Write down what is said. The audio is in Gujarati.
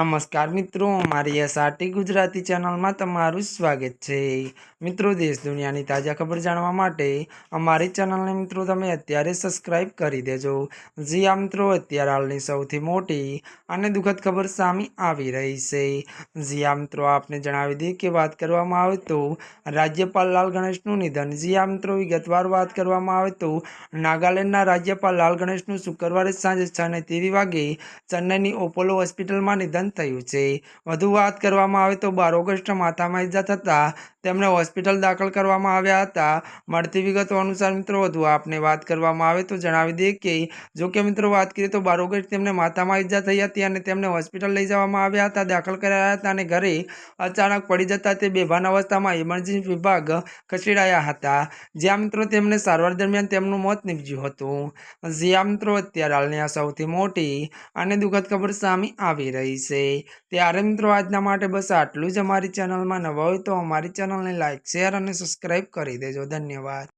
નમસ્કાર મિત્રો, મારી એસઆરટી ગુજરાતી ચેનલમાં તમારું સ્વાગત છે। મિત્રો, દેશ દુનિયાની તાજા ખબર જાણવા માટે અમારી ચેનલને મિત્રો તમે અત્યારે સબસ્ક્રાઇબ કરી દેજો। જી આ મિત્રો, અત્યારે હાલની સૌથી મોટી અને દુઃખદ ખબર સામે આવી રહી છે। જી આ મિત્રો, આપને જણાવી દઈએ કે વાત કરવામાં આવે તો રાજ્યપાલ લાલ ગણેશનું નિધન। જી આ મિત્રો, વિગતવાર વાત કરવામાં આવે તો નાગાલેન્ડના રાજ્યપાલ લાલ ગણેશનું શુક્રવારે સાંજે 6:30 વાગે ચેન્નઈની ઓપોલો હોસ્પિટલમાં નિધન થયું છે। વધુ વાત કરવામાં આવે તો 12 ઓગસ્ટ માથામાં ઈજા થતાં તેમને હોસ્પિટલ દાખલ કરવામાં આવ્યા હતા। મળતી વિગતો અનુસાર મિત્રો વધુ આપને વાત કરવામાં આવે તો જણાવી દઈએ કે જો કે મિત્રો વાત કરીએ તો 12 ઓગસ્ટ તેમને માથામાં ઈજા થઈ હતી અને તેમને હોસ્પિટલ લઈ જવામાં આવ્યા હતા, દાખલ કરાયા હતા અને ઘરે અચાનક પડી જતા તે બેભાન અવસ્થામાં ઇમરજન્સી વિભાગ ખસેડાયા હતા, જ્યાં મિત્રો તેમને સારવાર દરમિયાન તેમનું મોત નીપજ્યું હતું। જ્યાં મિત્રો, અત્યારે હાલની આ સૌથી મોટી અને દુઃખદ ખબર સામે આવી રહી છે। ત્યારે મિત્રો આજના માટે બસ આટલું જ। અમારી ચેનલમાં નવા હોય તો અમારી ચેનલને લાઈક, શેર અને સબસ્ક્રાઇબ કરી દેજો। ધન્યવાદ।